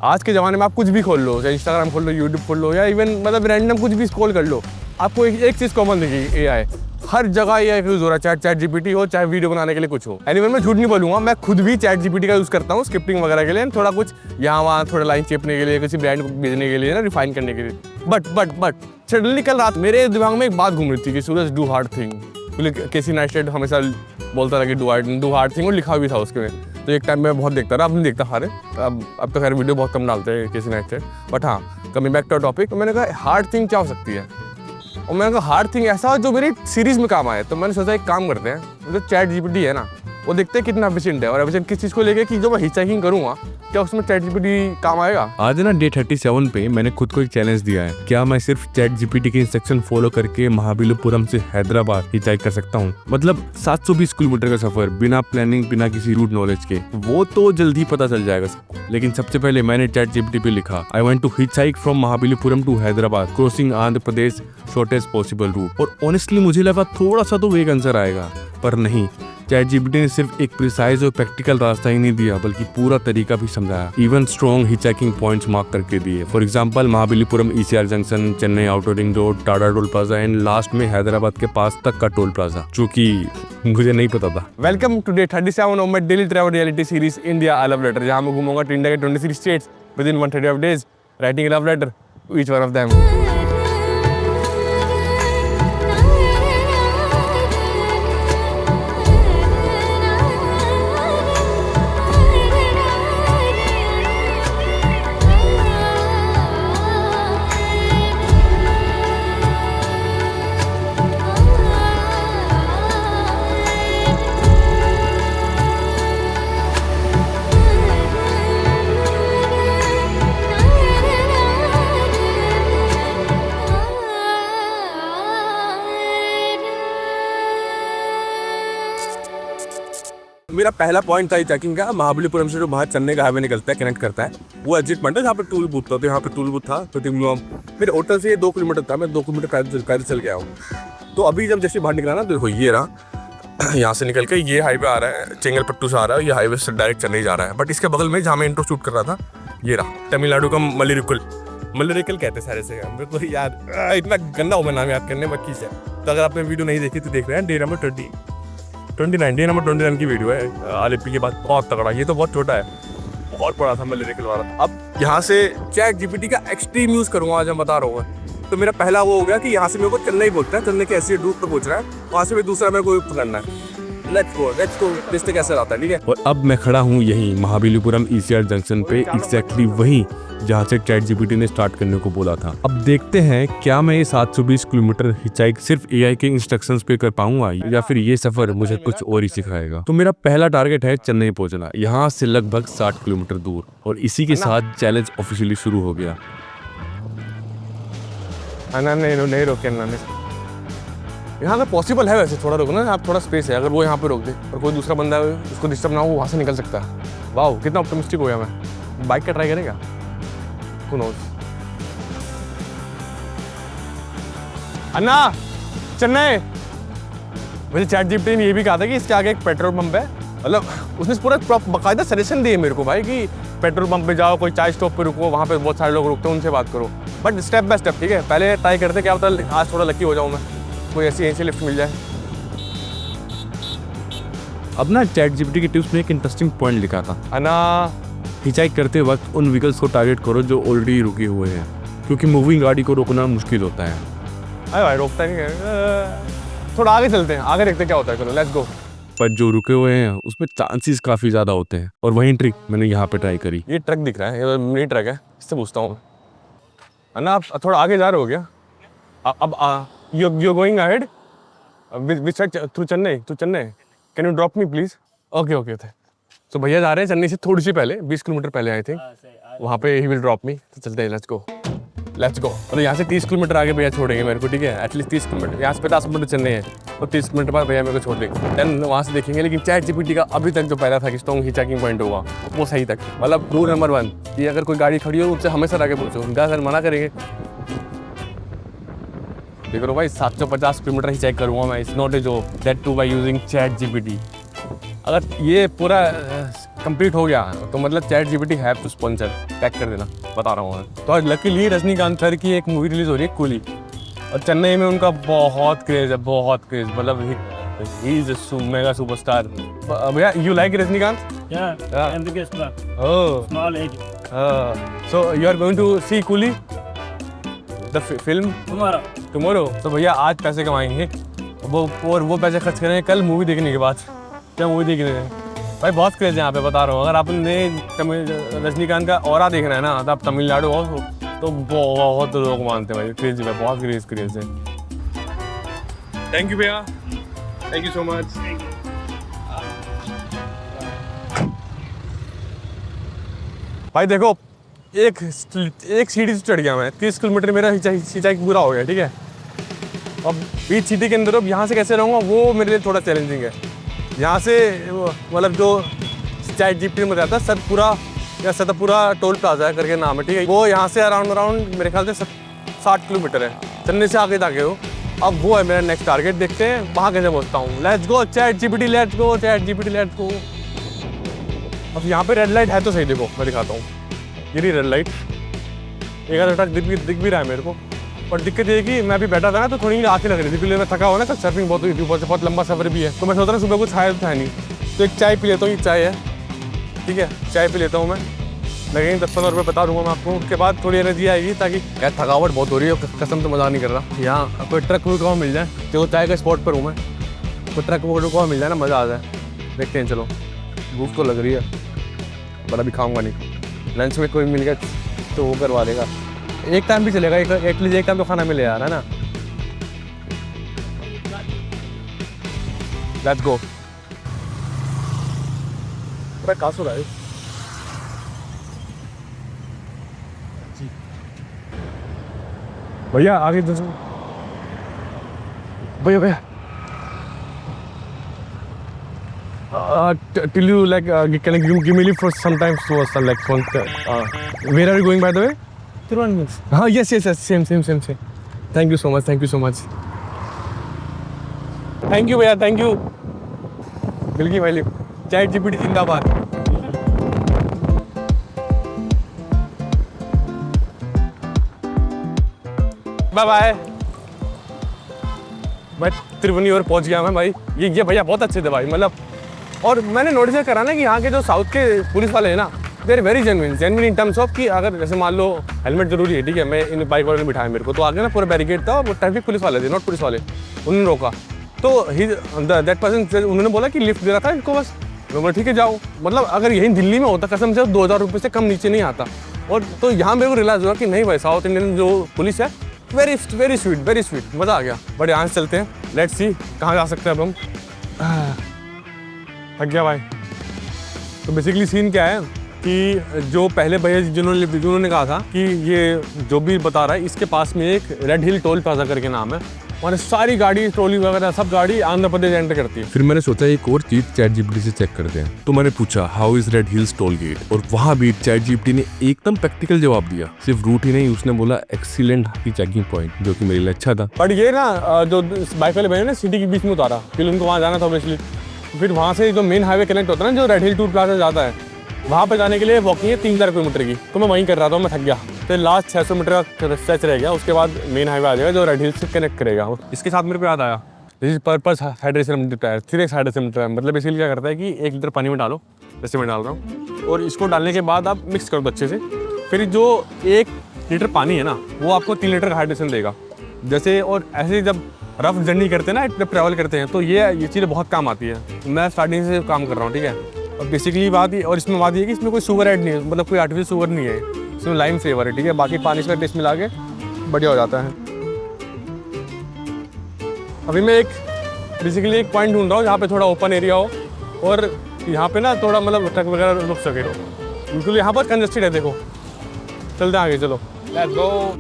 आज के ज़माने में आप कुछ भी खोल लो, चाहे इंस्टाग्राम खोल लो, यूट्यूब खोल लो, या इवन मतलब रैंडम कुछ भी स्क्रॉल कर लो, आपको एक चीज़ कॉमन दिखेगी, AI। हर जगह AI यूज़ हो रहा है, चैट GPT हो, चाहे वीडियो बनाने के लिए कुछ हो। एनीवे मैं झूठ नहीं बोलूँगा, मैं खुद भी चैट GPT का यूज़ करता हूँ स्क्रिप्टिंग वगैरह के लिए, थोड़ा कुछ यहाँ वहाँ थोड़ा लाइन चेपने के लिए, किसी ब्रांड को भेजने के लिए ना, रिफाइन करने के लिए। बट सडनली कल रात मेरे दिमाग में एक बात घूम रही थी कि सूरज डू हार्ड थिंग। केसी नाइस्टेड हमेशा बोलता था कि डू हार्ड थिंग, और लिखा भी था उसके में। तो एक टाइम में बहुत देखता रहा, अब नहीं देखता सारे, अब तो खैर वीडियो बहुत कम डालते हैं केसी नाइस्टेड। बट हाँ, कमिंग बैक टू टॉपिक, तो मैंने कहा हार्ड थिंग क्या हो सकती है, और मैंने कहा हार्ड थिंग ऐसा जो मेरी सीरीज में काम आए। तो मैंने सोचा एक काम करते हैं, जो चैट GPT है ना, वो देखते हैं कितना एफिशिएंट है, और एफिशिएंट किस चीज़ को लेके कि जो मैं हिचहाइकिंग करूँगा क्या उसमें चैट GPT काम आएगा। आज ना डे 37 पे मैंने खुद को एक चैलेंज दिया है, क्या मैं सिर्फ चैट GPT के इंस्ट्रक्शन फॉलो करके महाबलीपुरम से हैदराबाद हिचहाइक कर सकता हूँ। मतलब 720 किलोमीटर का सफर बिना प्लानिंग, बिना किसी रूट नॉलेज के। वो तो जल्दी पता चल जाएगा सबको, लेकिन सबसे पहले मैंने चैट GPT पे लिखा, I want to hitchhike from Mahabalipuram to Hyderabad crossing Andhra Pradesh shortest possible route. और ऑनेस्टली मुझे लगा थोड़ा सा तो वेग आंसर आएगा, पर नहीं, चैट GPT ने सिर्फ एक प्रिसाइज और प्रैक्टिकल रास्ता ही नहीं दिया, बल्कि पूरा तरीका भी समझाया। Even strong hitchhiking points mark करके दिए। For example Mahabalipuram ECR junction, Chennai outer ring road, Tata toll plaza and last में हैदराबाद के पास तक का टोल प्लाजा, जो कि मुझे नहीं पता था। Welcome to day 37 of my daily travel reality series India I love letter, जहां मैं घूमूंगा इंडिया के 23 states within 135 days, writing love letter to each one of them. मेरा पहला पॉइंट था हिचहाइकिंग का, महाबलीपुरम से जो बाहर चेन्नई का हाईवे निकलता है, कनेक्ट करता है, वो एग्जिट पॉइंट है जहाँ पे टूल बूथ था। तो यहाँ पे टूल बूथ था, तो मेरे होटल से ये 2 किलोमीटर था, मैं 2 किलोमीटर पैदल चल गया हूँ। तो अभी जब जैसे बाहर निकला ना, तो देखो ये रहा, यहाँ से निकल के ये हाईवे आ रहा है, चेंगलपट्टू से आ रहा है, ये हाईवे से डायरेक्ट चेन्नई जा रहा है। बट इसके बगल में जहाँ मैं इंट्रो शूट कर रहा था, ये रहा तमिलनाडु का मल्लरिकल कहते हैं सारे से, मेरे को याद इतना गंदा हो मैं नाम याद करने में से। तो अगर आपने वीडियो नहीं देखी तो देख रहे हैं, डे नंबर 29 डे नंबर 29 की वीडियो है आलिपी के बाद। बहुत तगड़ा, ये तो बहुत छोटा है, बहुत बड़ा था मल्लरिकल वाला। अब यहाँ से चैट GPT का एक्सट्रीम यूज़ करूँगा, आज मैं बता रहा हूँ। तो मेरा पहला वो हो गया कि यहाँ से मेरे को चेन्नई पहुँचना है, चेन्नई के ऐसे रूट पर पहुँच रहा है, वहाँ से भी दूसरा मेरे को पकड़ना है। लेट्स गो लिस्ट कैसे आता है, ठीक है। और अब मैं खड़ा हूँ यहीं महाबलीपुरम ECR जंक्शन पे, एग्जैक्टली वहीं जहाँ से चैट GPT ने स्टार्ट करने को बोला था। अब देखते हैं क्या मैं ये 720 किलोमीटर हिचहाइक सिर्फ AI के इंस्ट्रक्शंस पे कर पाऊंगा, या फिर ये सफर मुझे कुछ और ही सिखाएगा। तो मेरा पहला टारगेट है चेन्नई पहुंचना, यहाँ से लगभग 60 किलोमीटर दूर, और इसी के साथ चैलेंज ऑफिशियली शुरू हो गया। नहीं रोके, यहाँ पे पॉसिबल है वैसे, थोड़ा रुकना, आप थोड़ा स्पेस है, अगर वो यहाँ पे रोक दे और कोई दूसरा बंदा है उसको डिस्टर्ब ना हो, वहाँ से निकल सकता है। वाह, कितना ऑप्टिमिस्टिक हो गया मैं। बाइक का ट्राई करेगा, who knows। अन्ना, चेन्नई। मुझे चैट GPT ने ये भी कहा था कि इसके आगे एक पेट्रोल पंप है, मतलब उसने पूरा बाकायदा सजेशन दिए मेरे को भाई कि पेट्रोल पंप पे जाओ, कोई चाय स्टॉप पे रुको, वहाँ पे बहुत सारे लोग रुकते हैं, उनसे बात करो। बट स्टेप बाय स्टेप, ठीक है, पहले ट्राई करते, क्या पता आज थोड़ा लकी हो जाऊँ मैं, कोई ऐसी यहीं से लिफ्ट मिल जाए। अब ना चैट GPT के टिप्स में एक इंटरेस्टिंग पॉइंट लिखा था, अन्ना, हिचहाइक करते वक्त उन व्हीकल्स को टारगेट करो जो ऑलरेडी रुके हुए हैं, क्योंकि मूविंग गाड़ी को रोकना मुश्किल होता है। अरे भाई रोकता नहीं है, थोड़ा आगे चलते हैं, आगे देखते क्या होता है, चलो लेट्स गो। पर जो रुके हुए हैं उसमें चांसेस काफी ज्यादा होते हैं, और वही ट्रिक मैंने यहाँ पे ट्राई करी। ये ट्रक दिख रहा है, ये मिनी ट्रक है, इससे पूछता हूँ अन्ना, आप थोड़ा आगे जा रहे हो क्या? अब you're going ahead which side through Chennai to Chennai, can you drop me please? Okay थे। तो भैया जा रहे हैं चेन्नई से थोड़ी सी पहले, 20 किलोमीटर पहले आई थिंक, वहाँ पे ही विल ड्रॉप मी। तो चलते हैं, लेट्स गो। और यहाँ से 30 किलोमीटर आगे भैया छोड़ेंगे मेरे को, ठीक है, एटलीस्ट 30 किलोमीटर। यहाँ से 50 किलोमीटर चेन्नई है, और 30 किलोमीटर बाद भैया मेरे को छोड़ देंगे, देन वहाँ से देखेंगे। लेकिन चैट GPT का अभी तक जो पहला था कि स्ट्रॉन्ग हिचहाइकिंग पॉइंट होगा, वो सही तक, मतलब रूल नंबर 1 कि अगर कोई गाड़ी खड़ी हो उससे हमेशा आगे पहुँचो, उनका अगर मना करेंगे। देख लो भाई, 750 किलोमीटर हिचहाइक करूँगा मैं, it's not a job, that to by using chat GPT। अगर ये पूरा कंप्लीट हो गया, तो मतलब चैट जीपीटी है तो स्पॉन्सर पैक कर देना, बता रहा हूँ मैं। तो आज लकीली रजनीकांत सर की एक मूवी रिलीज हो रही है कूली, और चेन्नई में उनका बहुत क्रेज है, बहुत क्रेज, मतलब he is a mega superstar. भैया you like Rajinikanth? Yeah, and the guest star, oh small age. So you are going to see Coolie the film Tomorrow. Tomorrow? तो भैया आज पैसे कमाएंगे वो पैसे खर्च करेंगे कल मूवी देखने के बाद। क्या मूवी देखने गए भाई? बहुत क्रेज है यहाँ पे, बता रहा हूँ। अगर आपने रजनीकांत का ऑरा देखना है ना, तो आप तमिलनाडु हो तो बहुत लोग मानते हैं भाई, क्रेज है, बहुत क्रेज है। थैंक यू भैया, थैंक यू सो मच। भाई देखो, एक सीढ़ी से चढ़ गया मैं, 30 किलोमीटर मेरा सिंचाई पूरा हो गया, ठीक है। अब बीच सिटी के अंदर अब यहाँ से कैसे रहूँगा, वो मेरे लिए थोड़ा चैलेंजिंग है। यहाँ से मतलब जो चैट जीपीटी में रहता है सतपुरा टोल प्लाजा है करके नाम है, ठीक है। वो यहाँ से अराउंड मेरे ख्याल से 60 किलोमीटर है, चेन्नई से आगे तक हो। अब वो है मेरा नेक्स्ट टारगेट, देखते हैं वहाँ कैसे पहुँचता हूँ। Let's go chat GPT, let's go chat GPT, let's go. अब यहाँ पे रेड लाइट है तो सही, देखो मैं दिखाता हूँ, ये रही रेड लाइट। एक आधा ट्रक दिख भी रहा है मेरे को, और दिक्कत ये है कि मैं अभी बैठा था ना, तो थोड़ी आँखें लग रही थी, इसलिए मैं थका हुआ ना, कल सर्फिंग बहुत हुई थी, ऊपर से बहुत लंबा सफर भी है। तो मैं सोच रहा हूँ सुबह कुछ खाया था नहीं, तो एक चाय पी लेता हूँ। ये चाय है, ठीक है, चाय पी लेता हूँ मैं, लगेंगे 10-15 रुपये बता दूँगा मैं आपको। उसके बाद थोड़ी एनर्जी आएगी, ताकि यार थकावट बहुत हो रही है, कसम तो मज़ा नहीं कर रहा। यहाँ कोई ट्रक रुका मिल जाए, तो चाय का स्पॉट पर हूँ मैं, कोई ट्रक रुका मिल जाए ना, मज़ा आ जाए। देखते हैं, चलो भूख तो लग रही है, बट अभी खाऊंगा नहीं। लंच में कोई मिल गया तो वो करवा देगा, एक टाइम भी चलेगा, एटलीस्ट एक टाइम तो खाना मिले यार, है ना। Let's go. मैं कहाँ सो रहा है भैया? आगे भैया till you like can you give me leave for sometimes to us like where are you going by the way? Tirunelveli. Yes same thank you so much thank you भैया, thank you। मिल गई भाई lift, chat GPT जिंदाबाद। Bye bye. मैं त्रिवेणी पहुंच गया मैं भाई। ये भैया बहुत अच्छे थे भाई, मतलब। और मैंने नोटिस करा ना कि यहाँ के जो साउथ के पुलिस वाले हैं ना, they are very genuine in terms of कि अगर जैसे मान लो हेलमेट जरूरी है, ठीक है, मैं इन बाइक वाले ने बिठाया मेरे को, तो आगे ना पूरा बैरिकेड था, वो ट्रैफिक पुलिस वाले थे, नॉट पुलिस वाले, उन्होंने रोका। तो दैट पर्सन उन्होंने बोला कि लिफ्ट दे रहा था इनको, बस मैं बोला ठीक है जाओ। मतलब अगर यही दिल्ली में होता कसम से 2000 रुपये से कम नीचे नहीं आता। और तो यहाँ मेरे को रियलाइज हुआ कि नहीं भाई, साउथ इंडियन जो पुलिस है वेरी स्वीट, मज़ा आ गया। बट यहाँ से चलते हैं, लेट्स सी कहाँ जा सकते हैं अब हम। थक गया भाई। तो बेसिकली सीन क्या है कि जो पहले भैया जिन्होंने कहा था कि ये जो भी बता रहा है, इसके पास में एक रेड हिल टोल प्लाजा करके नाम है, और सारी गाड़ी, ट्रॉली वगैरह सब गाड़ी आंध्र प्रदेश एंटर करती है। फिर मैंने सोचा एक और चीज चैट जीपीटी से चेक करते हैं, तो मैंने पूछा how is Red Hills toll gate, और वहाँ भी चैट जीपीटी ने एकदम प्रैक्टिकल जवाब दिया। सिर्फ रूट ही नहीं, उसने बोला एक्सीलेंट की चेकिंग पॉइंट, जो कि मेरे लिए अच्छा था। बट ये ना जो बाइक वाले भैया ने सिटी के बीच में उतारा, फिर उनको वहाँ जाना था ऑब्वियसली। फिर वहाँ से जो मेन हाईवे कनेक्ट होता है ना, जो रेड हिल टूर प्लाजा जाता है, वहाँ पे जाने के लिए वॉकिंग है 3000 किलोमीटर की। तो मैं वहीं कर रहा था, मैं थक गया। तो लास्ट 600 मीटर का स्ट्रेच रह गया, उसके बाद मेन हाईवे आ जाएगा जो रेड हिल से कनेक्ट करेगा। इसके साथ मेरे को याद आया, this is purpose hydration tyre, 3x hydration tyre. मतलब इसके लिए क्या करता है कि 1 लीटर पानी में डालो, जैसे मैं डाल रहा हूँ, और इसको डालने के बाद आप मिक्स कर दो अच्छे से। फिर जो 1 लीटर पानी है ना, वो आपको 3 लीटर हाइड्रेशन देगा। जैसे और ऐसे जब रफ जर्नी करते हैं ना, जब ट्रैवल करते हैं, तो ये चीज़ें बहुत काम आती है। मैं स्टार्टिंग से काम कर रहा हूँ, ठीक है। और बेसिकली बात ये, और इसमें बात ये कि इसमें कोई शुगर ऐड नहीं है, मतलब कोई आर्टिफिशियल शुगर नहीं है, इसमें लाइम फ्लेवर है, ठीक है। बाकी पानी का टेस्ट मिला के बढ़िया हो जाता है। अभी मैं बेसिकली एक पॉइंट ढूंढ रहा हूँ जहाँ पे थोड़ा ओपन एरिया हो, और यहाँ पे ना थोड़ा मतलब ट्रक वगैरह रुक सके। बिल्कुल यहाँ पर कंजस्टेड है, देखो। चलते हैं आगे, चलो let's go.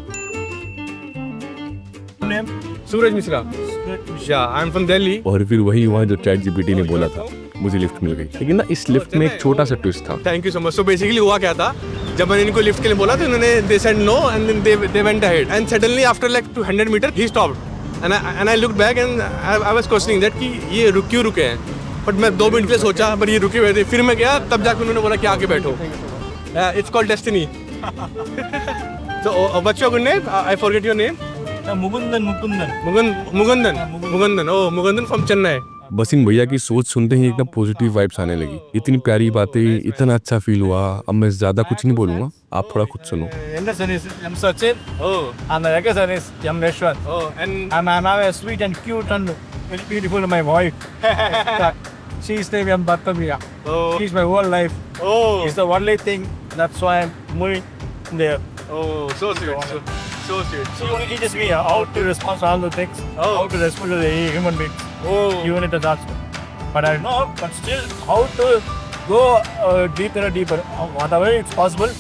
Suraj Mishra, I am from Delhi. और फिर वही वहाँ जो चैट जीपीटी ने बोला था, मुझे लिफ्ट मिल गई। लेकिन ना इस लिफ्ट में एक छोटा सा ट्विस्ट था। Thank you so much. So basically हुआ क्या था, जब मैंने इनको लिफ्ट के लिए बोला तो इन्होंने they said no and they went ahead and suddenly after like 200 metre ही stopped and I looked back and I was questioning that कि ये क्यों रुके हैं। बट मैं 2 मिनट के लिए सोचा, पर ये रुके हुए थे, फिर मैं गया, तब जाकर उन्होंने बोला कि आके बैठो। It's called destiny. So what's your good name? I forget your name. Mugundan. Mugundan. Oh, Mugundan from Chennai. बस इन भैया की सोच सुनते ही एकदम पॉजिटिव वाइब्स आने लगी। इतनी प्यारी बातें, इतना अच्छा फील हुआ। अब मैं ज्यादा कुछ नहीं बोलूंगा, आप थोड़ा खुद सुनो। Younger son is M. Sachin. Oh, And the younger son is M. Neshwar. oh, and And I'm a sweet and cute and very beautiful my wife. She's named M. Bhattamiya. oh, She's my whole life. oh, It's the only thing. That's why I'm moving there. oh, so sweet, so sweet. She only teaches me how to respond to all the things, Oh. how to respond to the human beings, Oh, even at the dark. But I know, but still, how to go deeper and deeper. Whatever it's possible,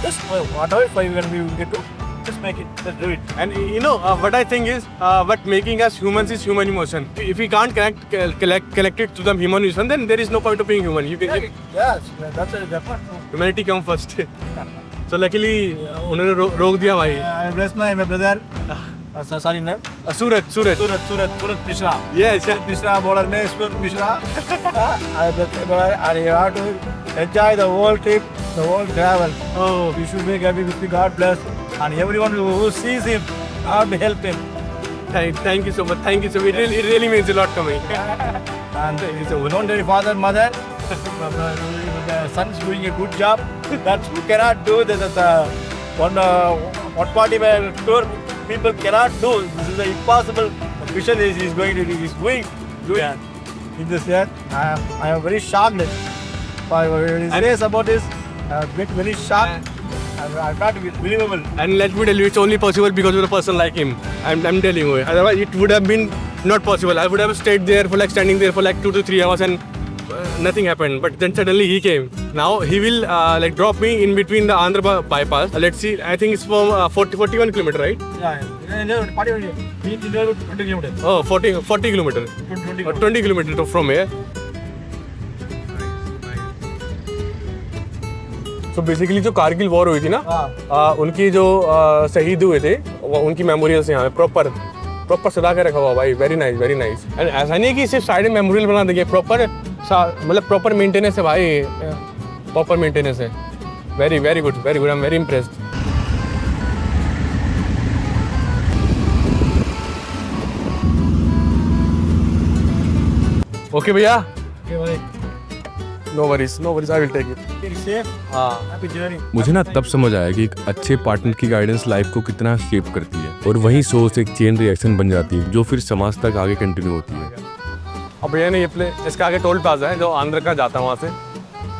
just whatever if we will get to, just make it, just do it. and you know what I think is what making us humans is human emotion. If we can't connect it to the human emotion, then there is no point of being human. Yes, that's a definite. Humanity come first. So luckily उन्होंने रोक दिया भाई। I bless my brother. Sorry, name. Suraj Surat Mishra. yes Mishra, border name Surat Mishra. I bless my brother, and you have to enjoy the whole trip, the whole travel. oh You should make happy with God bless, and everyone who sees him, have to help him. thank you so much it really means a lot to me. And we don't tell father, mother. The son is doing a good job. That you cannot do that. What party tour people cannot do. This is impossible. The mission is going to do. Is doing in this year. I am very shocked. By what he says about this, I am very shocked. I can't be believable. And let me tell you, it's only possible because of a person like him. I'm telling you. Otherwise, it would have been not possible. I would have stayed there for standing there for 2 to 3 hours and nothing happened. But then suddenly he came. Now he will drop me in between the Andhra bypass. Let's see. I think it's from 41 kilometer, right? Yeah. Party 20 kilometers. Oh, 40 kilometer. 20 kilometer from here. So basically जो Kargil war हुई थी ना, उनकी जो शहीद हुए थे, उनकी मेमोरियल्स यहाँ पे प्रॉपर सजा के रखा हुआ भाई। वेरी नाइस एंड ऐसा नहीं है कि सिर्फ साइड में मेमोरियल बना देंगे, मतलब प्रॉपर मेंटेनेंस है भाई, प्रॉपर मेंटेनेंस है। Very good I am very impressed. Okay भैया, no worries I will take it. Happy journey. मुझे ना तब समझ आया कि एक अच्छे पार्टनर की गाइडेंस लाइफ को कितना शेप करती है, और वही सोच एक चेन रिएक्शन बन जाती है जो फिर समाज तक आगे कंटिन्यू होती है। अब भैया ने इसके आगे टोल प्लाजा है जो आंध्र का जाता है वहाँ से,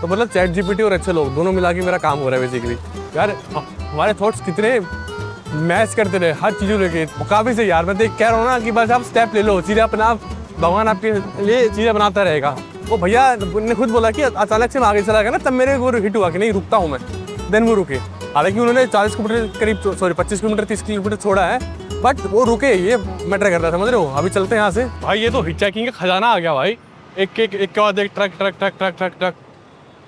तो मतलब चैट जीपीटी और अच्छे लोग दोनों मिला के मेरा काम हो रहा है बेसिकली। यार हमारे थॉट्स कितने मैच करते रहे हर चीज़ों लेके, काफ़ी से यार। मैं तो कह रहा हूँ ना कि बस आप स्टेप ले लो, सीधे अपना भगवान आपके लिए चीज़ें बनाता रहेगा। वो भैया ने खुद बोला कि अचानक से मैं आगे चला गया ना, तब मेरे वो हिट हुआ कि नहीं रुकता हूँ मैं, देन वो रुके। हालांकि उन्होंने 40 किलोमीटर करीब 25 किलोमीटर 30 किलोमीटर छोड़ा है, बट वो रुके, ये मैटर करता है, समझ रहे हो। अभी चलते हैं यहाँ से। भाई ये तो हिचैकिंग का खजाना आ गया भाई, एक के बाद एक ट्रक।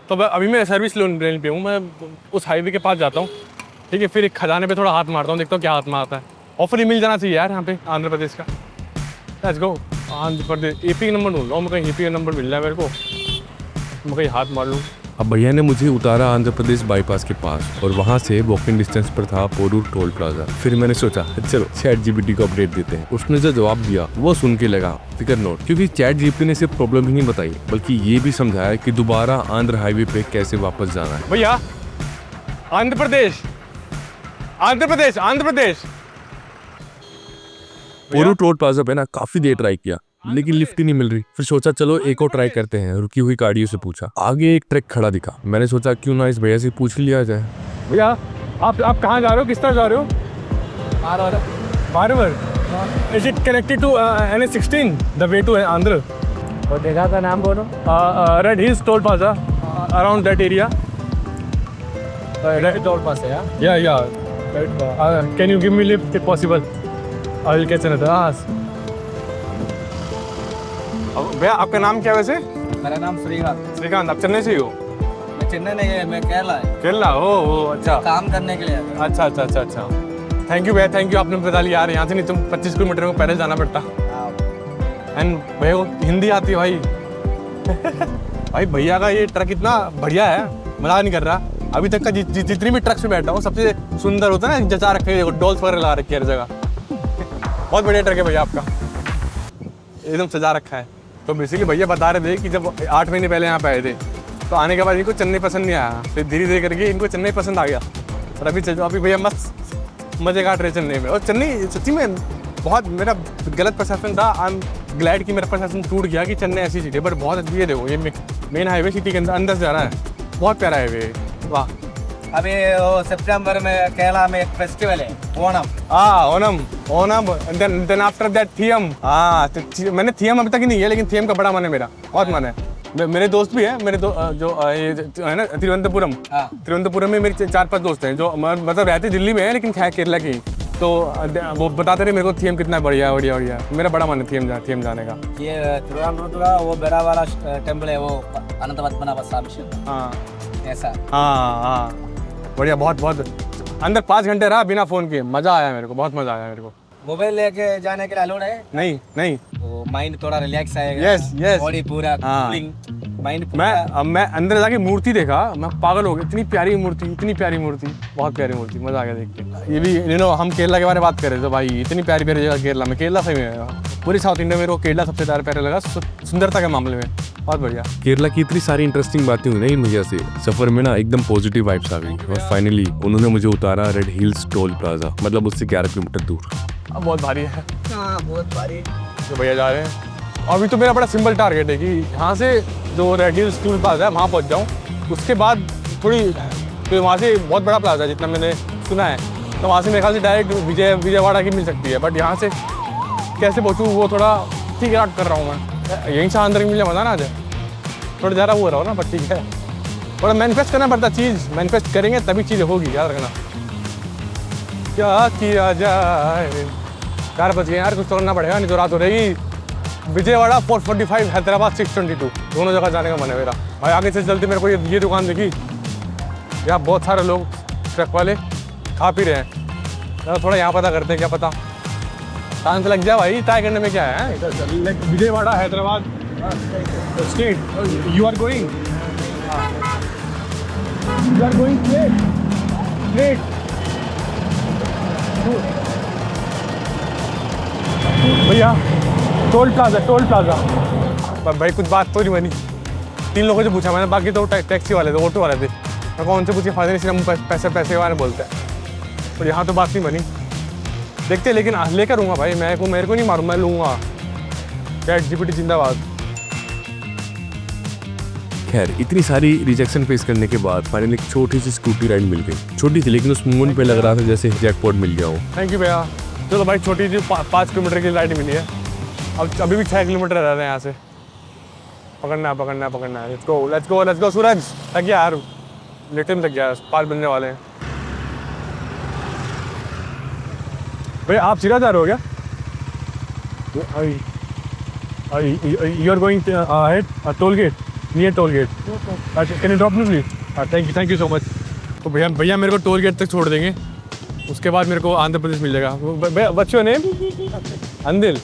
तो अभी मैं सर्विस लेने पे हूँ, मैं उस हाईवे के पास जाता हूँ, ठीक है, फिर एक खजाने पे थोड़ा हाथ मारता हूँ, देखता हूँ क्या हाथ में आता है। ऑफर ही मिल जाना चाहिए यार यहाँ पे आंध्र प्रदेश का। Let's go Andhra Pradesh. AP number ढूंढ लो, मैं कहीं एपी नंबर मिल रहा है मेरे को, मैं कहीं हाथ मार लूँ। अब भैया ने मुझे उतारा आंध्र प्रदेश बाईपास के पास, और वहाँ से वॉकिंग डिस्टेंस पर था पोरूर टोल प्लाजा। फिर मैंने सोचा चलो चैट जीपीटी को अपडेट देते हैं। उसने जो जवाब दिया वो सुन के लगा फिकर नोट, क्योंकि चैट जीपीटी ने सिर्फ प्रॉब्लम ही नहीं बताई, बल्कि ये भी समझाया कि दोबारा आंध्र हाईवे पे कैसे वापस जाना है। भैया आंध्र प्रदेश पोरूर टोल प्लाजा पे ना काफी देर ट्राई किया, लेकिन लिफ्ट ही नहीं मिल रही। फिर सोचा चलो एक और ट्राई करते हैं। रुकी हुई गाड़ियों से पूछा, आगे एक ट्रक खड़ा दिखा। मैंने सोचा क्यों ना इस भैया से पूछ लिया जाए। भैया आप कहाँ जा रहे हो, किस तरह जा रहे हो? बारवर। Is it connected to NH16 the way to Andhra? और जगह का नाम बोलो। Red Hills toll plaza, around that area. Red toll pass है यार। Yeah. Can you give me lift if possible? I will catch another bus. भैया आपका नाम क्या है वैसे? मेरा नाम श्रीकांत। आप चेन्नई से ही हो? मैं चेन्नई नहीं है, मैं केरला। ओ अच्छा, काम करने के लिए अच्छा। थैंक यू भैया, थैंक यू, आपने बता लिया यार। यहाँ से नहीं तुम 25 किलोमीटर को पैदल जाना पड़ता। एंड भैया को हिंदी आती है भाई? भाई भैया का ये ट्रक इतना बढ़िया है, मजा नहीं कर रहा। अभी तक का जितनी भी ट्रक्स में बैठा हूँ सबसे सुंदर होता है ना, जचा रखे देखो डॉल्स वगैरह लगा रखी है हर जगह। बहुत बढ़िया ट्रक है भैया आपका, एकदम सजा रखा है। तो बेसिकली भैया बता रहे थे कि जब 8 महीने पहले यहाँ पे आए थे तो आने के बाद इनको चेन्नई पसंद नहीं आया, फिर धीरे धीरे करके इनको चेन्नई पसंद आ गया और अभी भैया मस्त मजे काट रहे चेन्नई में। और चेन्नई सच्ची में बहुत मेरा गलत परसेप्शन था। आई एम ग्लैड कि मेरा परसेप्शन टूट गया कि चेन्नई ऐसी सिटी है, बट बहुत अच्छी है। देखो ये मेन हाईवे सिटी के अंदर से जा रहा है, बहुत प्यारा हाईवे। वाह। अभी सितंबर में केरला में एक फेस्टिवल है Onam. Onam then after that Theyyam. मैंने थियम अभी तक ही नहीं है, लेकिन थियम का बड़ा मन है मेरा, बहुत मन है। मेरे दोस्त भी है, मेरे जो है ना तिरुवनंतपुरम में मेरे 4-5 दोस्त हैं जो मतलब रहते दिल्ली में है लेकिन केरला के। तो वो बताते रहे मेरे को थियम कितना बढ़िया बढ़िया। मेरा बड़ा मन है थियम जाने का। ये तिरुवनंतपुरम वो बड़ा वाला टेम्पल है, वो अनंत पद्मनाभ स्वामी शिव। हाँ ऐसा। हाँ बढ़िया, बहुत अंदर 5 घंटे रहा बिना फोन के, मजा आया मेरे को, बहुत मजा आया मेरे को। मोबाइल लेके जाने के लिए अलाउड है? नहीं वो माइंड थोड़ा रिलैक्स आएगा। यस बॉडी पूरा कूलिंग, माइंड पूरा। मैं अंदर जाके मूर्ति देखा, मैं पागल हो गया। इतनी प्यारी मूर्ति, बहुत प्यारी मूर्ति, मजा आ गया देख के। ये भी हम केरला के बारे में बात कर रहे थे भाई, इतनी प्यारी जगह केरला में। केरला सही में पूरी साउथ इंडिया में केरला सबसे प्यारा लगा सुंदरता के मामले में, बहुत बढ़िया। केरला की इतनी सारी इंटरेस्टिंग बातें हुई ना इन भैया से, सफर में ना एकदम पॉजिटिव वाइब्स आ गई। और फाइनली उन्होंने मुझे उतारा रेड हिल्स टोल प्लाजा, मतलब उससे 11 किलोमीटर दूर। बहुत भारी है। बहुत भारी। तो भैया जा रहे हैं। अभी तो मेरा बड़ा सिंपल टारगेट है कि यहाँ से जो रेड हिल्स टोल प्लाजा है वहाँ पहुँच जाऊँ। उसके बाद फिर वहाँ से बहुत बड़ा प्लाजा है जितना मैंने सुना है, तो वहाँ से मेरे ख्याल से डायरेक्ट विजयवाड़ा की मिल सकती है। बट यहाँ से कैसे पहुँचूँ वो थोड़ा ठीक है कर रहा हूँ मैं। यहीं से अंदर मिल जाए मज़ा ना आ जाए, थोड़ा ज़्यादा वो रहा हो ना, बट ठीक है। थोड़ा मैनिफेस्ट करना पड़ता, चीज़ मैनिफेस्ट करेंगे तभी चीज़ें होगी, याद रखना। क्या किया जाए, 4 बज गए यार, कुछ तो करना पड़ेगा, नहीं तो रात हो रहेगी। विजयवाड़ा 445, हैदराबाद 622, दोनों जगह जाने का मन है मेरा। भाई आगे से चलते मेरे को ये दुकान देखी, यहाँ बहुत सारे लोग ट्रक वाले खा पी रहे हैं। थोड़ा यहाँ पता करते हैं, क्या पता चांस लग जाए भाई, ट्राई करने में क्या है। Vijayawada Hyderabad state, you are going straight. भैया टोल प्लाजा भाई कुछ बात तो नहीं बनी। 3 लोगों से पूछा मैंने, बाकी तो टैक्सी वाले थे, ऑटो वाले थे। मैं कौन से पूछे फायदा नहीं, सिर्फ हम पैसे वाले बोलते हैं। और यहाँ तो बात नहीं बनी, देखते। लेकिन लेकर आऊँगा भाई, मेरे को नहीं मालूम, मैं लूँगा। ChatGPT जिंदाबाद। खैर इतनी सारी रिजेक्शन फेस करने के बाद फाइनली एक छोटी सी स्कूटी राइड मिल गई। छोटी थी लेकिन उस मोमेंट पे लग रहा था जैसे जैकपॉट मिल गया हो। थैंक यू भैया। चलो भाई छोटी सी 5 किलोमीटर की राइड मिली है। अब अभी भी 6 किलोमीटर रह रहे हैं यहाँ से। पकड़ना है। लेट्स गो सूरज। लग गया यार, लेटे में लग गया, 5 बजने वाले हैं। भैया आप सीधा जा रहे हो क्या? You are going toll gate, near toll gate. Can you drop me please? Thank you so much. तो भैया मेरे को टोल गेट तक छोड़ देंगे, उसके बाद मेरे को आंध्र प्रदेश मिल जाएगा। What's your name? अंदिल।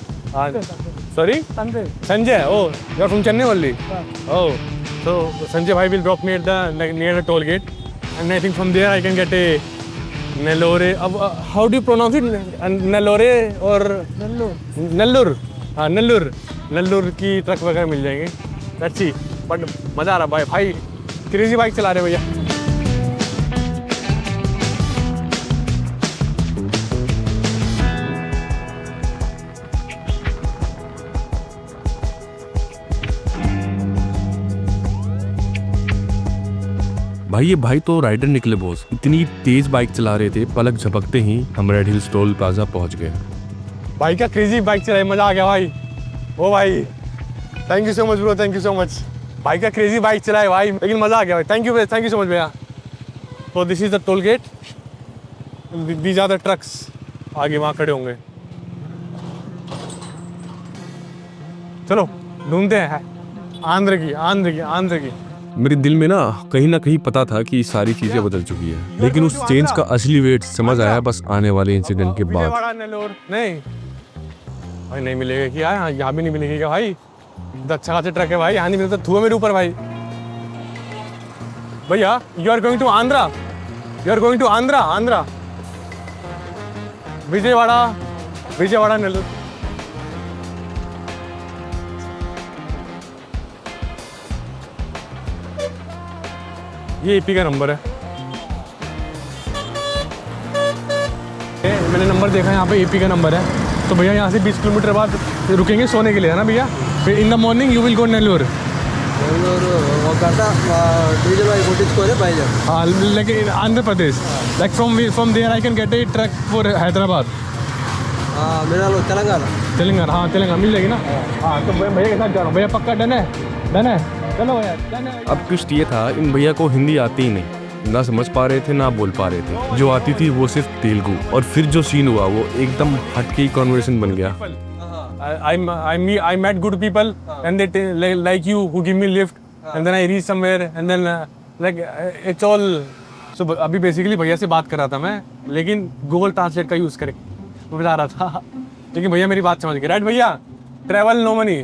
Sorry Sanjay. Oh you are from Chennai only? Oh so Sanjay bhai will drop me at the near the toll gate, and I think from there I can get a Nellore. How do you pronounce it? Nellore or Nellur? हाँ नल्लूर की truck वगैरह मिल जाएंगे। अच्छी but मज़ा आ रहा भाई crazy bike चला रहे भैया। भाई ये भाई तो राइडर निकले बॉस, इतनी तेज बाइक चला रहे थे, पलक झपकते ही हम रेड हिल्स टोल प्लाजा पहुंच गए। भाई का क्रेजी बाइक चलाई, मजा आ गया भाई। ओ भाई thank you so much bro, thank you so much. भाई का क्रेजी बाइक चलाए भाई, लेकिन मजा आ गया भाई। थैंक यू सो मच भैया। तो this is the toll gate, these are the trucks, आगे वहाँ खड़े होंगे। चलो ढूंढते हैं आंध्र की। मेरे दिल में ना कहीं पता था कि सारी चीजें बदल चुकी है, लेकिन उस चेंज का असली वेट समझ आया बस आने वाले इंसिडेंट के बाद। नहीं भाई नहीं मिलेगा क्या? यहाँ भी नहीं मिलेगा क्या भाई? तो अच्छा खासा ट्रक है भाई, यहाँ नहीं मिलता धुआं मेरे ऊपर भाई। भैया you are going to Andhra, you are going to Andhra, Andhra Vijayawada, Vijayawada Nellore. ये एपी का नंबर है। मैंने नंबर देखा यहाँ पे एपी का नंबर है। तो भैया यहाँ से 20 किलोमीटर बाद रुकेंगे सोने के लिए, है ना भैया? फिर in the morning you will go Nellore. Diesel वाई कोटिंచుకొని బయలుదేరు. हाँ लेकिन Andhra Pradesh, like from there I can get a truck for Hyderabad. मिनाल तेलंगाना. तेलंगाना, हाँ तेलंगाना मिल जाएगी ना। हाँ तो भैया के साथ जा रहा हूँ। भैया पक्का डन है? डन है, चलो भैया डन है। अब ट्विस्ट ये था, इन भैया को हिंदी आती ही नहीं, ना समझ पा रहे थे ना बोल पा रहे थे। जो आती थी वो सिर्फ तेलुगु। और फिर जो सीन हुआ वो एकदम हटके ही कॉन्वर्सेशन बन गया। I met good people and they like you who give me lift and then I reach somewhere and then like it's all so अभी बेसिकली भैया से बात कर रहा था मैं, लेकिन गूगल ट्रांसलेट का यूज़ करके वो बता रहा था। लेकिन भैया मेरी बात समझ गए, राइट भैया? Travel no money.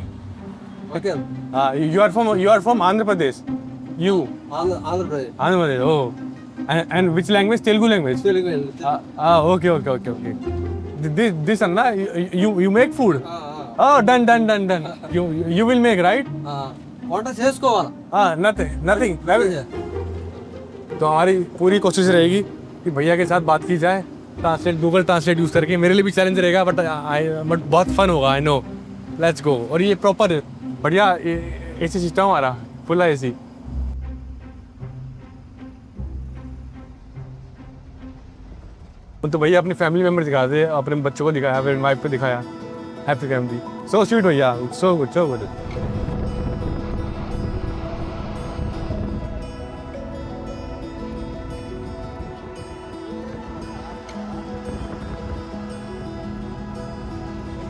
ओके. हाँ you are from Andhra Pradesh. You Andhra Pradesh. Andhra Pradesh, oh and which language? Telugu language? Telugu. Okay okay okay okay. This and na you make food. Oh done. You will make, right? వంట చేసుకోవాలా? Nothing. तो हमारी पूरी कोशिश रहेगी कि भैया के साथ बात की जाए, ट्रांसलेट गूगल ट्रांसलेट यूज़ करके। मेरे लिए भी चैलेंज रहेगा बट बहुत फन होगा, आई नो। Let's go. और ये प्रॉपर बढ़िया एसी सिस्टम हमारा, फुल एसी। तो भैया अपनी फैमिली मेम्बर दिखा दे, अपने बच्चों को दिखाया, अपने वाइफ को दिखाया, हैप्पी फैमिली, सो स्वीट भैया, सो गुड सो गुड।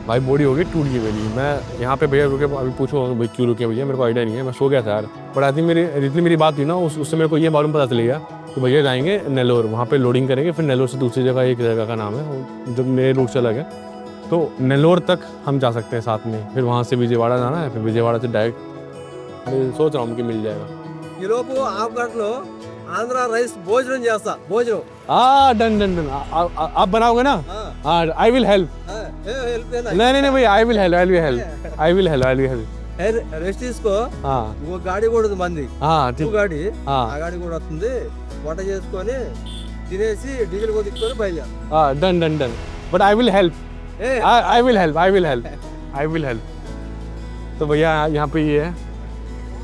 भाई बॉडी हो गई टूट गई मेरी। मैं यहाँ पे भैया रुके, अभी पूछो भाई क्यों रुके भैया, मेरे को आइडिया नहीं है, मैं सो गया था यार। पर आई थिंक जितनी मेरी बात हुई ना उससे मेरे को ये मालूम पता चलेगा तो भैया जाएंगे नेल्लोर, वहाँ पे लोडिंग करेंगे, फिर नेल्लोर से दूसरी जगह, एक जगह का नाम है जब मेरे रूट चला गया तो नेल्लोर तक हम जा सकते हैं साथ में। फिर वहाँ से विजयवाड़ा जाना है, फिर विजयवाड़ा से डायरेक्ट सोच रहा हूँ कि मिल जाएगा। ఈ లోపు హాఫ్ గంటలో ఆంధ్ర రైస్ భోజనం చేస్తా. భోజనం. डन आप बनाओगे ना? I will help. नहीं भैया आई विल हेल्प। రెస్ట్ తీసుకో. हाँ ఇంకో గాడి కూడా ఉంది మంది. हाँ ఇంకో ठीक। గాడి, हाँ ఆ గాడి కూడా వస్తుంది. వంట చేసుకొని తినేసి డీజిల్ కొట్టించుకొని బయలుదేరు. Done but I will help. A I will help. तो भैया यहाँ पे ये है,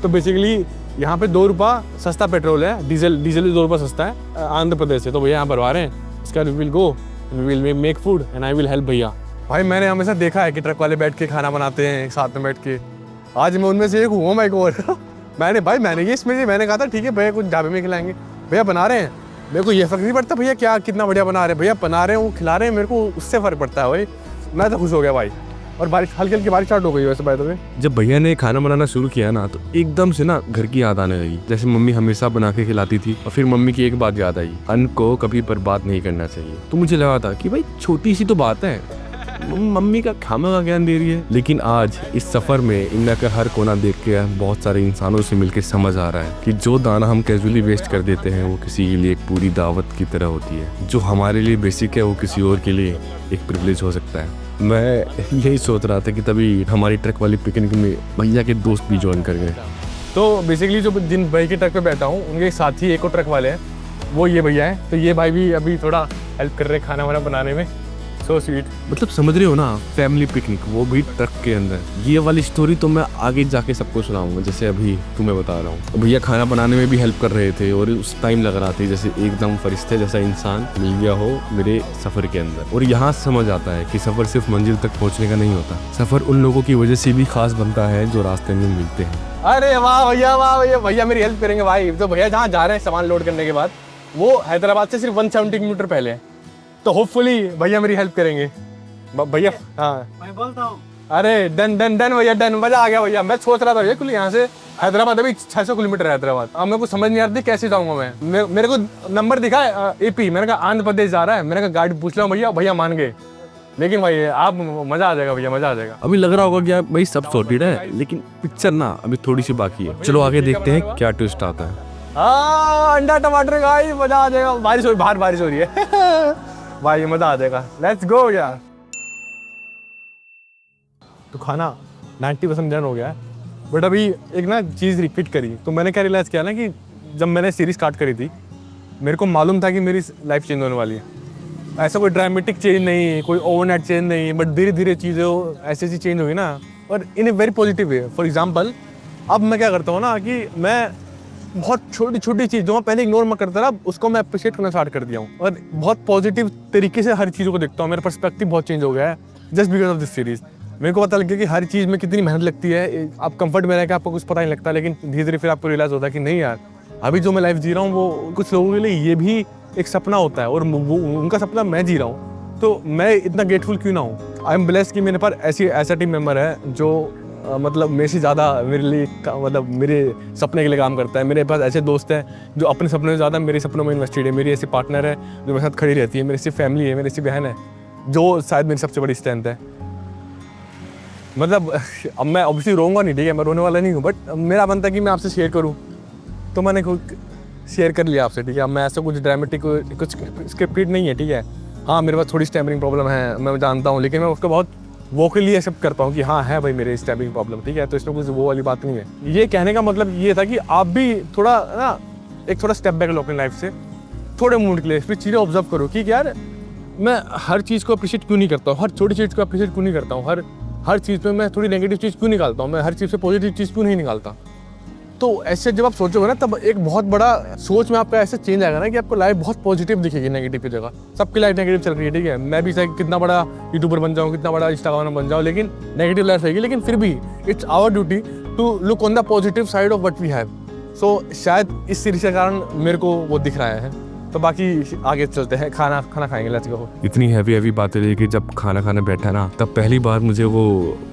तो बेसिकली यहाँ पे 2 रुपया सस्ता पेट्रोल है, डीजल भी 2 रुपया सस्ता है आंध्र प्रदेश से। तो भैया यहाँ भरवा रहे हैं, इसका will go, will make food and I will help भैया। भाई मैंने हमेशा देखा है कि ट्रक वाले बैठ के खाना बनाते हैं साथ में बैठ के, आज मैं उनमें से एक हूँ माइक और मैंने ये इसमें मैंने कहा था ठीक है भैया कुछ ढाबे में खिलाएंगे, भैया बना रहे हैं, मेरे को ये फर्क नहीं पड़ता भैया क्या कितना बढ़िया बना रहे हैं, भैया बना रहे हैं वो खिला रहे हैं, मेरे को उससे फ़र्क पड़ता है भाई। मैं तो खुश हो गया भाई। और बारिश हल्की बारिश स्टार्ट हो गई वैसे बाय द वे। जब भैया ने खाना बनाना शुरू किया ना तो एकदम से ना घर की याद आने लगी, जैसे मम्मी हमेशा बना के खिलाती थी। और फिर मम्मी की एक बात याद आई, अन्न को कभी बर्बाद नहीं करना चाहिए। तो मुझे लगा था कि भाई छोटी सी तो बात है, मम्मी का खाना का ज्ञान दे रही है। लेकिन आज इस सफर में इंडिया का हर कोना देख के बहुत सारे इंसानों से मिलकर समझ आ रहा है कि जो दाना हम कैजुअली वेस्ट कर देते हैं वो किसी के लिए एक पूरी दावत की तरह होती है। जो हमारे लिए बेसिक है वो किसी और के लिए एक प्रिविलेज हो सकता है। मैं यही सोच रहा था कि तभी हमारी ट्रक वाली पिकनिक में भैया के दोस्त भी ज्वाइन कर गए। तो बेसिकली जो जिन भाई के ट्रक पे बैठा हूँ उनके साथी एक और ट्रक वाले हैं, वो ये भैया हैं। तो ये भाई भी अभी थोड़ा हेल्प कर रहे हैं खाना वाना बनाने में, सो स्वीट। मतलब समझ रहे हो ना, फैमिली पिकनिक, वो भी ट्रक के अंदर। ये वाली स्टोरी तो मैं आगे जाके सबको सुनाऊंगा, जैसे अभी तुम्हें बता रहा हूँ। तो भैया खाना बनाने में भी हेल्प कर रहे थे और उस टाइम लग रहा था जैसे एकदम फरिश्ते जैसा इंसान मिल गया हो मेरे सफ़र के अंदर। और यहाँ समझ आता है कि सफ़र सिर्फ मंजिल तक पहुँचने का नहीं होता, सफ़र उन लोगों की वजह से भी खास बनता है जो रास्ते में मिलते हैं। अरे वाह भैया, भैया मेरी हेल्प करेंगे भाई। तो भैया जहाँ जा रहे हैं सामान लोड करने के बाद, वो हैदराबाद से सिर्फ 170 किलोमीटर पहले है, तो होपफुली भैया मेरी हेल्प करेंगे भैया। हाँ मैं बोलता हूँ। अरे डन भैया, डन, मजा आ गया भैया। मैं सोच रहा था भैया कुल यहाँ से हैदराबाद अभी 600 किलोमीटर है हैदराबाद। अब मेरे को समझ नहीं आ रही कैसे जाऊँगा मैं। मेरे को नंबर दिखा है एपी, मैंने कहा आंध्र प्रदेश जा रहा है, मैंने कहा गाड़ी पूछ लो भैया, भैया मान गए। लेकिन भाई आप मजा आ जाएगा भैया, मजा आ जाएगा। अभी लग रहा होगा कि भाई सब सॉर्टेड है, लेकिन पिक्चर ना अभी थोड़ी सी बाकी है। चलो आगे देखते हैं क्या ट्विस्ट आता है। अंडा टमाटर गाइस, मजा आ जाएगा। बारिश हो रही, बाहर बारिश हो रही है भाई मजा आ जाएगा। लेट्स गो यार। तो खाना 90% डन हो गया है, बट अभी एक ना चीज़ रिपीट करी। तो मैंने क्या रियलाइज़ किया ना कि जब मैंने सीरीज स्टार्ट करी थी, मेरे को मालूम था कि मेरी लाइफ चेंज होने वाली है। ऐसा कोई ड्रामेटिक चेंज नहीं, कोई ओवरनाइट चेंज नहीं, बट धीरे धीरे चीज़ें ऐसी ऐसी चेंज हुई ना, और in a very positive way. For example, अब मैं क्या करता हूँ ना कि मैं बहुत छोटी छोटी चीज़ जो मैं पहले इग्नोर मैं करता था, उसको मैं अप्रिशिएट करना स्टार्ट कर दिया हूँ, और बहुत पॉजिटिव तरीके से हर चीज़ों को देखता हूँ। मेरा पर्सपेक्टिव बहुत चेंज हो गया है just because of this series. मेरे को पता लग गया कि हर चीज़ में कितनी मेहनत लगती है। आप कंफर्ट में रह के आपको कुछ पता नहीं लगता, लेकिन धीरे धीरे फिर आपको रियलाइज़ होता है कि नहीं यार, अभी जो मैं लाइफ जी रहा हूँ वो कुछ लोगों के लिए ये भी एक सपना होता है, और वो उनका सपना मैं जी रहा हूँ। तो मैं इतना ग्रेटफुल क्यों ना हूँ। आई एम ब्लेस्ड कि मेरे पास ऐसा टीम मेंबर है जो मतलब मेरे से ज़्यादा मेरे लिए मतलब मेरे सपने के लिए काम करता है। मेरे पास ऐसे दोस्त हैं जो अपने सपनों से ज़्यादा मेरे सपनों में इन्वेस्टेड है। मेरी ऐसी पार्टनर है जो मेरे साथ खड़ी रहती है। मेरी ऐसी फैमिली है, मेरी ऐसी बहन है जो शायद मेरी सबसे बड़ी स्ट्रेंथ है। मतलब अब मैं ऑब्वियसली रोऊंगा नहीं, ठीक है, मैं रोने वाला नहीं हूँ, बट मेरा बनता है कि मैं आपसे शेयर करूँ, तो मैंने शेयर कर लिया आपसे, ठीक है। अब मैं ऐसा कुछ ड्रामेटिक कुछ स्क्रिप्टेड नहीं है, ठीक है। हाँ, मेरे पास थोड़ी स्टैमरिंग प्रॉब्लम है, मैं जानता हूँ, लेकिन मैं उसको बहुत वोकली एक्सेप्ट करता हूँ कि हाँ है भाई मेरे स्टैमरिंग प्रॉब्लम, ठीक है। तो इसमें कुछ वो वाली बात नहीं है। ये कहने का मतलब ये था कि आप भी थोड़ा ना एक थोड़ा स्टेप बैक लो अपनी लाइफ से थोड़े मोमेंट के लिए, फिर चीज़ें ऑब्जर्व करो कि यार मैं हर चीज़ को अप्रिशिएट क्यों नहीं करता हूँ, हर छोटी चीज़ को अप्रिशिएट क्यों नहीं करता हूँ, हर चीज़ में मैं थोड़ी नेगेटिव चीज़ क्यों निकालता हूँ, मैं हर चीज़ से पॉजिटिव चीज़ क्यों नहीं निकालता। तो ऐसे जब आप सोचोगे ना, तब एक बहुत बड़ा सोच में आपका ऐसे चेंज आएगा ना कि आपको लाइफ बहुत पॉजिटिव दिखेगी नेगेटिव की जगह। सबकी लाइफ नेगेटिव चल रही है, ठीक है। मैं भी चाहे कितना बड़ा यूट्यूबर बन जाऊँ, कितना बड़ा इंस्टाग्रामर बन जाऊँ, लेकिन नेगेटिव लाइफ रहेगी। लेकिन फिर भी it's our duty to look on the positive side of what we have. So शायद इस सीरीज के कारण मेरे को वो दिख रहा है। तो बाकी आगे चलते हैं, खाना खाएंगे, लेट्स गो। इतनी हैवी बातें लेके जब खाना खाने बैठा ना, तब पहली बार मुझे वो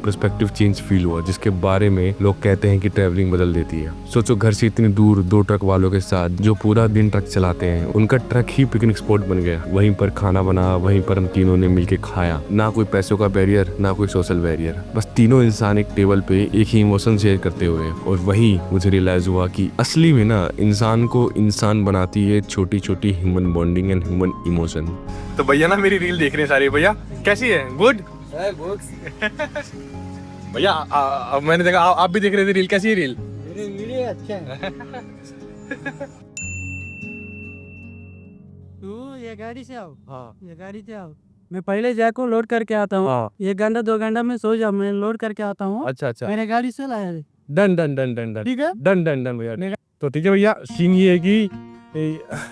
पर्सपेक्टिव चेंज फील हुआ जिसके बारे में लोग कहते हैं कि ट्रैवलिंग बदल देती है। सोचो, घर से इतनी दूर 2 ट्रक वालों के साथ जो पूरा दिन ट्रक चलाते हैं, उनका ट्रक ही पिकनिक स्पॉट बन गया। वहीं पर खाना बना, वहीं पर हम तीनों ने मिलके खाया। ना कोई पैसों का बैरियर, ना कोई सोशल बैरियर, बस तीनों इंसान एक टेबल पे एक ही इमोशन शेयर करते हुए। और वही मुझे रियलाइज हुआ कि असली में ना इंसान को इंसान बनाती है छोटी छोटी human bonding and human emotion. तो भैया ना मेरी रील देख रहे हैं सारे। भैया कैसी है? गुड भैया अब मैंने देखा आप भी देख रहे थे रील। कैसी है रील? अच्छा है। तू ये गाड़ी से आओ, हाँ ये गाड़ी से आओ। मैं पहले जैको लोड करके आता हूँ। हाँ। 1 घंटा 2 घंटा में सो जाओ, मैं लोड करके आता हूँ। अच्छा अच्छा, मैंने गाड़ी से लाया है। Done done done done done, ठीक है? डन डन डन भैया। तो ठीक है भैया, सीन ये है कि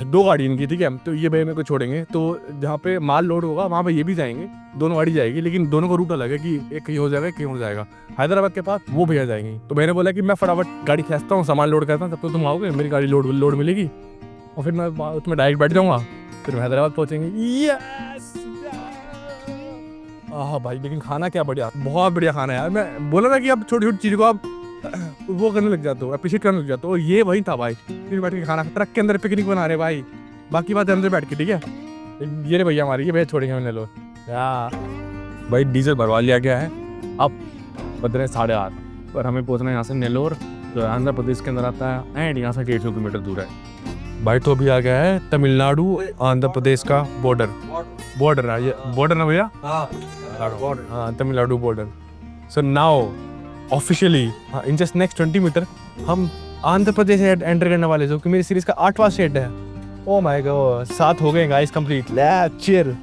2 गाड़ी इनकी, ठीक है। तो ये भैया मेरे को छोड़ेंगे, तो जहाँ पे माल लोड होगा वहाँ पे ये भी जाएंगे, दोनों गाड़ी जाएगी, लेकिन दोनों का रूट अलग है कि एक कहीं हो जाएगा, कहीं हो जाएगा। हैदराबाद के पास वो भैया जाएंगे। तो मैंने बोला कि मैं फटाफट गाड़ी खींचता हूँ, सामान लोड करता हूँ, तब तो तुम आओगे, मेरी गाड़ी लोड मिलेगी, और फिर मैं उसमें डायरेक्ट बैठ जाऊँगा, फिर हैदराबाद पहुँचेंगे। यस हाँ भाई, लेकिन खाना क्या बढ़िया, बहुत बढ़िया खाना है यार। मैं बोला ना कि अब छोटी छोटी चीज़ को आप वो करने लग जाते हो, अप्रिशिएट करने लग जाते हो। ये वही था भाई, फिर बैठ के खाना, ट्रक के अंदर पिकनिक बना रहे भाई, बाकी बात अंदर बैठ के, ठीक है। ये रे भैया हमारी, ये भैया छोड़ेंगे मैंने लो यार। भाई डीजल भरवा लिया गया है, अब बज रहे 8:30 पर हमें पहुंचना है यहाँ से नेल्लोर, जो आंध्र प्रदेश के अंदर आता है, एंड यहाँ से 150 किलोमीटर दूर है भाई। तो अभी आ गया है तमिलनाडु आंध्र प्रदेश का बॉर्डर है, ये बॉर्डर ना भैया? हाँ, Tamil Nadu border. So now officially in just next 20 metre हम आंध्र प्रदेश एंटर करने वाले, जो कि मेरी सीरीज का 8वां स्टेट है। ओ माय गॉड, 7 हो गए गाइस कंप्लीट। Let's cheer.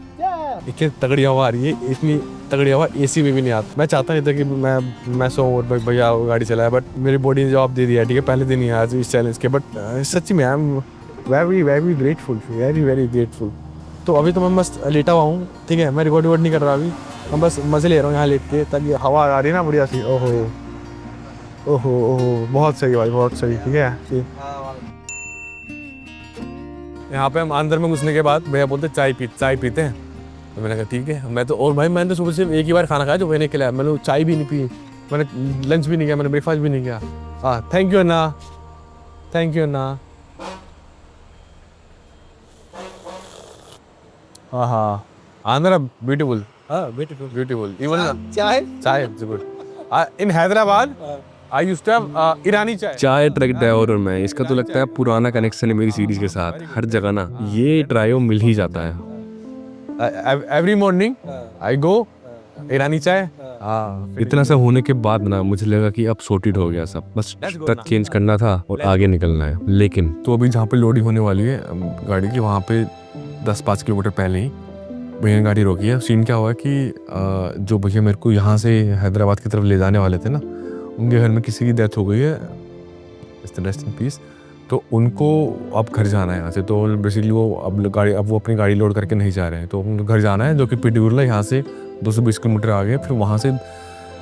इतनी तगड़ी हवा आ रही है, इतनी तगड़ी हवा एसी में भी नहीं आती। मैं चाहता नहीं था कि मैं सो और भैया गाड़ी चलाया, बट मेरी बॉडी ने जवाब दे दिया, ठीक है। पहले दिन ही आज इस चैलेंज के, बट सच्ची में आई am very very grateful, very very grateful. तो अभी तो मैं मस्त लेटा हुआ हूँ, ठीक है। मैं रिकॉर्ड नहीं कर रहा अभी, मैं बस मजे ले रहा हूँ यहाँ लेट के, ताकि हवा आ रही है ना बढ़िया सी। ओहो ओहो ओहो, बहुत सही भाई, बहुत सही, ठीक है। यहाँ पे हम अंदर में घुसने के बाद भैया बोलते चाय पीते हैं, तो मैंने कहा ठीक है। मैं तो, और भाई मैंने तो सुबह से एक ही बार खाना खाया जो मैंने खिलाया, मैंने चाय भी नहीं पी, मैंने लंच भी नहीं किया, मैंने ब्रेकफास्ट भी नहीं किया। हाँ, thank you anna, thank you anna. हाँ हाँ, आंध्र ब्यूटीफुल, Beautiful. Even चाय chai is good. In Hyderabad, I used to have Irani chai. चाय ट्रक ड्राइवर और मैं, इसका तो लगता है पुराना कनेक्शन है मेरी सीरीज के साथ। हर जगह ना ये ट्रायो मिल ही जाता है। Every morning, I go Irani chai. इतना सा होने के बाद ना मुझे लगा कि अब सॉर्टेड हो गया सब, बस ट्रक चेंज करना था और आगे निकलना है। लेकिन तो अभी जहाँ पे लोडिंग होने वाली है गाड़ी की, वहाँ पे 10-5 किलोमीटर पहले ही भैया ने गाड़ी रोकी है। सीन क्या हुआ कि जो भैया मेरे को यहाँ से हैदराबाद की तरफ ले जाने वाले थे ना, उनके घर में किसी की डेथ हो गई है, रेस्ट इन पीस। तो उनको अब घर जाना है यहाँ से, तो बेसिकली वो अपनी गाड़ी लोड करके नहीं जा रहे हैं, तो उनको घर जाना है, जो कि पिटीगुरला यहाँ से 220 किलोमीटर आगे, फिर वहाँ से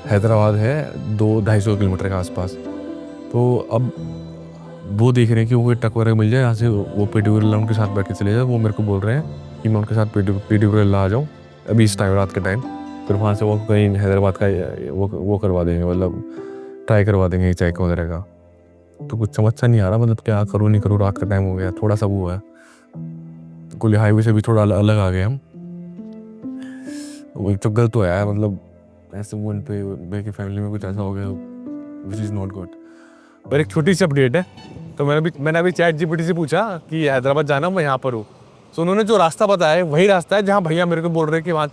हैदराबाद है 200-250 किलोमीटर के आसपास। तो अब वो देख रहे हैं कि वो ट्रक वगैरह मिल जाए यहाँ से, वो पिटीगुरला उनके साथ बैठ के चले जाए। वो मेरे को बोल रहे हैं कि मैं उनके साथ पिटीगुरला आ जाऊँ अभी इस टाइम, रात के टाइम, फिर वहाँ से वो कहीं हैदराबाद का वो करवा देंगे, मतलब ट्राई करवा देंगे चेक वगैरह का। तो कुछ समझ सा नहीं आ रहा, मतलब क्या करूँ नहीं करूँ, रात का टाइम हो गया, थोड़ा सा वो है, कुली हाईवे से भी थोड़ा अलग आ गए हम। वो एक तो गलत तो है, मतलब ऐसे वन पे मेरे की फैमिली में कुछ ऐसा हो गया विच इज़ नॉट गुड। पर एक छोटी सी अपडेट है, तो मैंने अभी चैट जीपीटी से पूछा कि हैदराबाद जाना, मैं यहाँ पर हूँ। तो उन्होंने जो रास्ता बताया है वही रास्ता है जहाँ भैया मेरे को बोल रहे हैं कि वहाँ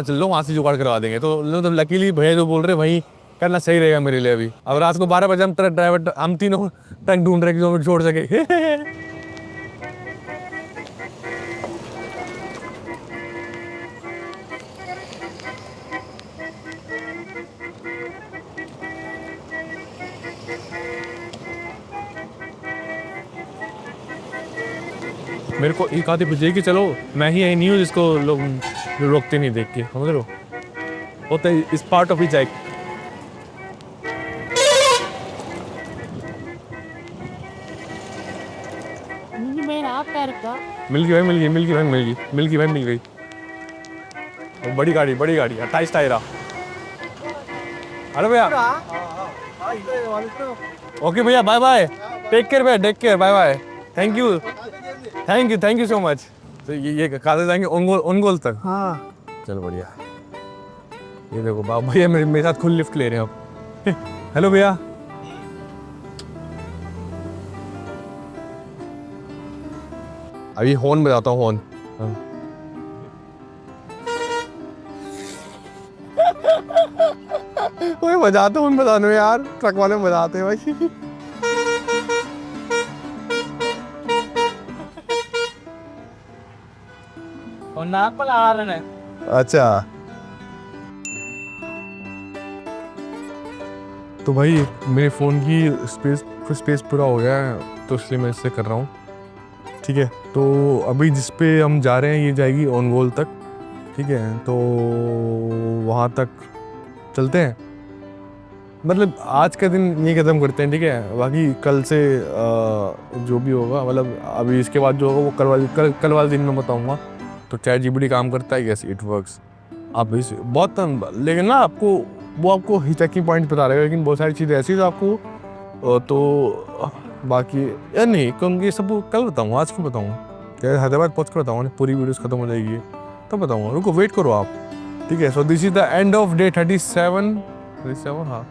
चल लो, वहाँ से जुगाड़ करवा देंगे। तो लकीली भैया जो बोल रहे हैं वही करना सही रहेगा मेरे लिए। अभी अब रात को 12 बजे हम तीनों ट्रक ढूंढ रहे जो छोड़ सके। मेरे को एक आधी बजे कि चलो मैं ही नहीं हूँ जिसको लोग रोकते नहीं देख के, समझ लो, होता है इस पार्ट ऑफ हिच हाइक। मिल गई। वो बड़ी गाड़ी 28 टायरा। हेलो भैया, ओके भैया, बाय बाय, टेक केयर भैया, bye bye, thank you so much. तो ये कहाँ जाएंगे? ऑन गोल तक? हाँ चलो बढ़िया। ये देखो भैया मेरे साथ खुद लिफ्ट ले रहे हैं अब। हेलो भैया, अभी हॉर्न बजाता हूँ, हॉर्न। कोई बजाते हूँ, बता दो यार, ट्रक वाले बजाते हैं भाई। और नाक पर आ रहे हैं। अच्छा, तो भाई मेरे फ़ोन की स्पेस पूरा हो गया है, तो इसलिए मैं इससे कर रहा हूँ। ठीक है, तो अभी जिस पे हम जा रहे हैं ये जाएगी ऑन गोल तक। ठीक है, तो वहाँ तक चलते हैं, मतलब आज का दिन ये ख़त्म करते हैं। ठीक है, बाकी कल से जो भी होगा, मतलब अभी इसके बाद जो होगा वो कल वाले दिन में बताऊँगा। तो चैट जीपीटी काम करता है, यस इट वर्क्स। आप इस बहुत, लेकिन ना आपको हिचकिंग पॉइंट बता रहेगा, लेकिन बहुत सारी चीज़ें ऐसी जो आपको तो बाकी यार नहीं, क्योंकि ये सब कल बताऊँगा, आज क्यों बताऊँगा? क्या हैदराबाद पहुँच कर बताऊँगा, पूरी वीडियोस खत्म हो जाएगी तब बताऊँगा, रुको वेट करो आप। ठीक है, so this is the end of day 37, हाँ,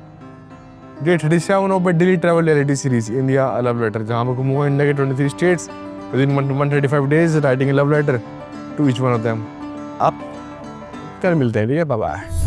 day 37 of daily travel reality series India a love letter, जहाँ पर घूमूंगा इंडिया के 23 states within 135 days, writing a love letter to each one of them. आप कल मिलते हैं, ठीक है, बाय बाय।